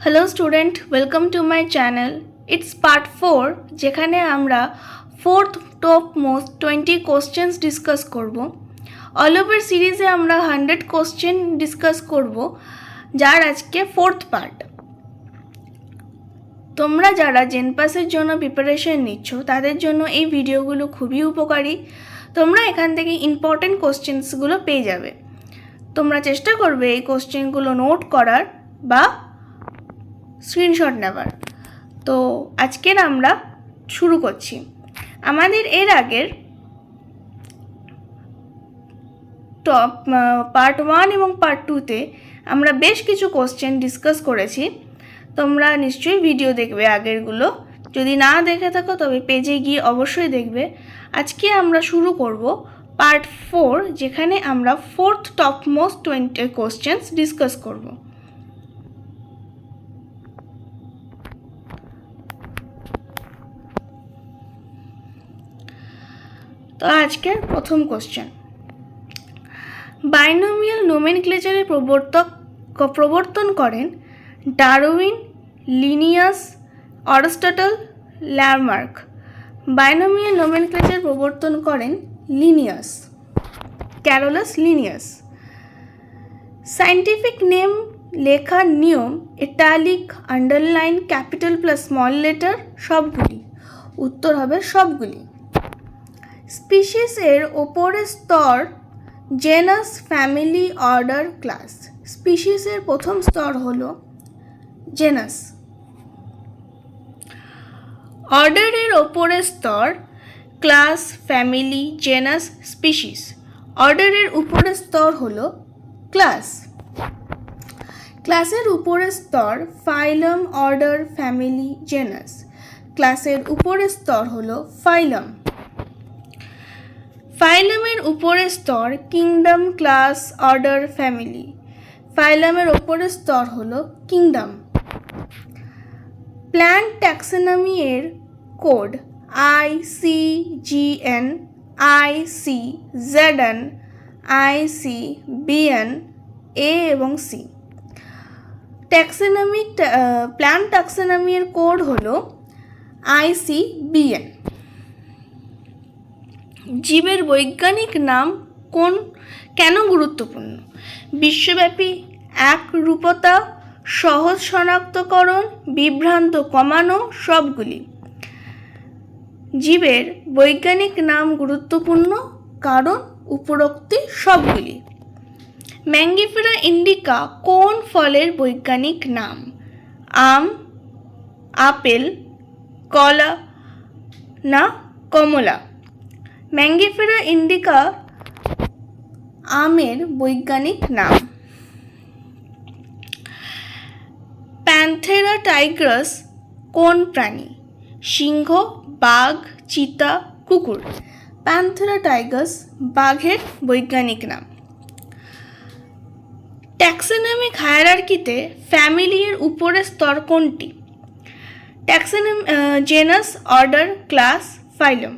Hello student, welcome to my channel. It's part 4, যেখানে আমরা fourth top most 20 questions discuss করব। All over সিরিজে আমরা 100 কোশ্চেন ডিসকাস করব, যার আজকে ফোর্থ পার্ট। তোমরা যারা জেনপাসের জন্য প্রিপারেশন নিচ্ছ তাদের জন্য এই ভিডিওগুলো খুবই উপকারী। তোমরা এখান থেকে ইম্পর্টেন্ট কোশ্চেন্সগুলো পেয়ে যাবে। তোমরা চেষ্টা করবে এই কোশ্চেনগুলো নোট করার বা স্ক্রিনশট নেবার। তো আজকের আমরা শুরু করছি। আমাদের এর আগের টপ পার্ট 1 এবং পার্ট 2তে আমরা বেশ কিছু কোশ্চেন ডিসকাস করেছি। তোমরা নিশ্চয়ই ভিডিও দেখবে আগেরগুলো। যদি না দেখে থাকো তবে পেজে গিয়ে অবশ্যই দেখবে। আজকে আমরা শুরু করব পার্ট 4, যেখানে আমরা fourth top most 20 questions discuss করব। তো আজকের প্রথম কোশ্চেন, বাইনোমিয়াল নোমেনক্লেচারের প্রবর্তন করেন Darwin, Linnaeus, Aristotle, Lamarck. Binomial nomenclature প্রবর্তন করেন Linnaeus, Carolus Linnaeus. Scientific name লেখার নিয়ম italic, underline, capital plus small letter, সবগুলি। উত্তর হবে সবগুলি। স্পিসিস এর ওপরের স্তর জেনাস, ফ্যামিলি, অর্ডার, ক্লাস। স্পিসিসের প্রথম স্তর হলো জেনাস। অর্ডারের ওপরের স্তর ক্লাস, ফ্যামিলি, জেনাস, স্পিসিস। অর্ডারের উপরের স্তর হলো ক্লাস। ক্লাসের উপরের স্তর ফাইলাম, অর্ডার, ফ্যামিলি, জেনাস। ক্লাসের উপরের স্তর হলো ফাইলাম। ফাইলামের উপরের স্তর কিংডম, ক্লাস, অর্ডার, ফ্যামিলি। ফাইলামের উপরের স্তর হলো কিংডম। প্ল্যান্ট ট্যাক্সোনমি এর code ICGN, ICZN, ICBN, A এবং C। প্ল্যান্ট ট্যাক্সোনমি এর কোড হলো ICBN। জীবের বৈজ্ঞানিক নাম কেন গুরুত্বপূর্ণ? বিশ্বব্যাপী একরূপতা, সহজ শনাক্তকরণ, বিভ্রান্ত কমানো, সবগুলি। জীবের বৈজ্ঞানিক নাম গুরুত্বপূর্ণ কারণ উপরোক্ত সবগুলি। ম্যাঙ্গিফেরা ইন্ডিকা কোন ফলের বৈজ্ঞানিক নাম? আম, আপেল, কলা না কমলা? ম্যাঙ্গিফেরা ইন্ডিকা আমের বৈজ্ঞানিক নাম। প্যান্থেরা টাইগ্রাস কোন প্রাণী? সিংহ, বাঘ, চিতা, কুকুর। প্যান্থেরা টাইগ্রাস বাঘের বৈজ্ঞানিক নাম। ট্যাক্সোনমিক হায়ারার্কিতে ফ্যামিলি এর উপরের স্তর কোনটি? Genus, order, class, phylum.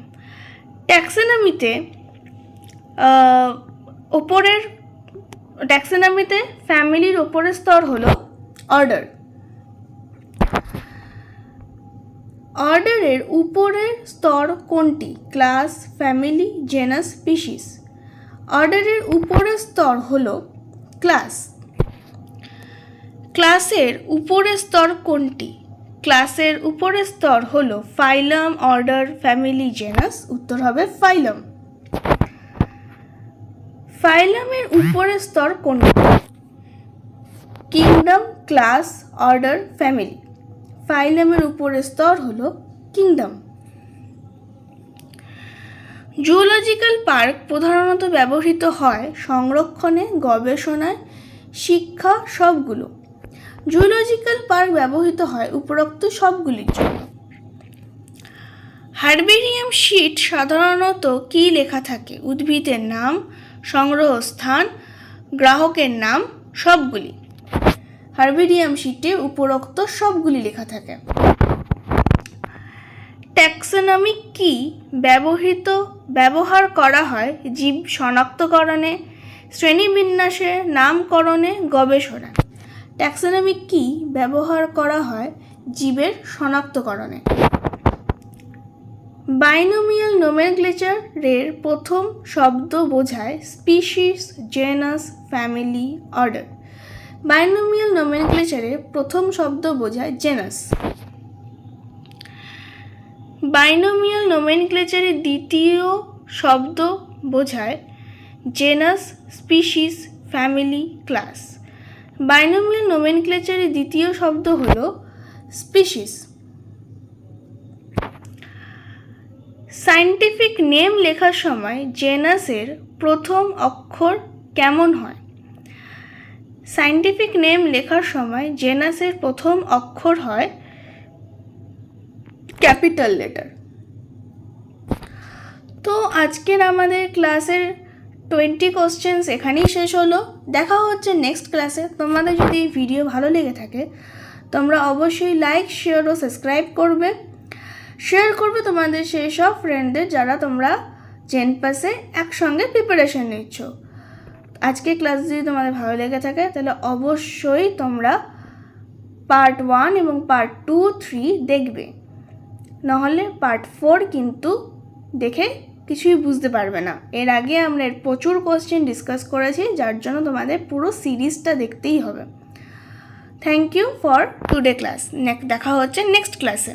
ট্যাক্সোনমিতে ফ্যামিলির ওপরের স্তর হলো অর্ডার। অর্ডারের উপরের স্তর কোনটি? Class, family, genus, species. অর্ডারের উপরের স্তর হলো ক্লাস। ক্লাসের উপরের স্তর কোনটি? ক্লাসের উপরের স্তর হলো ফাইলাম, অর্ডার, ফ্যামিলি, জেনাস। উত্তর হবে ফাইলাম। ফাইলামের উপরের স্তর কোনটি? Kingdom, class, order, family. ফাইলামের উপরের স্তর হলো কিংডম। জুওলজিক্যাল পার্ক প্রধানত ব্যবহৃত হয় সংরক্ষণে, গবেষণায়, শিক্ষা, সবগুলো। জুওলজিক্যাল পার্ক ব্যবহৃত হয় উপরোক্ত সবগুলির জন্য। হার্বেরিয়াম শিট সাধারণত কী লেখা থাকে? উদ্ভিদের নাম, সংগ্রহ স্থান, গ্রাহকের নাম, সবগুলি। হার্বেরিয়াম শিটে উপরোক্ত সবগুলি লেখা থাকে। ট্যাক্সোনমি কি ব্যবহার করা হয় জীব শনাক্তকরণে, শ্রেণীবিন্যাসে, নামকরণে, গবেষণায়? ট্যাক্সোনমি কি ব্যবহার করা হয় জীবের শনাক্তকরণে? বাইনোমিয়াল নোমেনক্লেচারের প্রথম শব্দ বোঝায় species, genus, family, order. Binomial নোমেনক্লেচারের প্রথম শব্দ বোঝায় জেনাস। বাইনোমিয়াল নোমেনক্লেচারের দ্বিতীয় শব্দ বোঝায় genus, species, family, class. Binomial নোমেনক্লেচারের দ্বিতীয় শব্দ হল স্পিসিস। সায়েন্টিফিক নেম লেখার সময় জেনাসের প্রথম অক্ষর কেমন হয়? সায়েন্টিফিক নেম লেখার সময় জেনাসের প্রথম অক্ষর হয় ক্যাপিটাল লেটার। তো আজকের আমাদের ক্লাসের 20 কোশ্চেন্স এখানেই শেষ হলো। দেখা হচ্ছে নেক্সট ক্লাসে। তোমাদের যদি এই ভিডিও ভালো লেগে থাকে তোমরা অবশ্যই লাইক, শেয়ার ও সাবস্ক্রাইব করবে। শেয়ার করবে তোমাদের সেই সব ফ্রেন্ডদের যারা তোমরা জেনপাসে একসঙ্গে প্রিপারেশন নিচ্ছ। আজকে ক্লাস যদি তোমাদের ভালো লেগে থাকে তাহলে অবশ্যই তোমরা পার্ট 1 এবং পার্ট 2, 3 দেখবে, নাহলে পার্ট 4 কিন্তু দেখে কিছুই বুঝতে পারবে না। এর আগে আমরা এর প্রচুর কোশ্চেন ডিসকাস করেছি, যার জন্য তোমাদের পুরো সিরিজটা দেখতেই হবে। Thank you for today class. দেখা হচ্ছে নেক্সট ক্লাসে।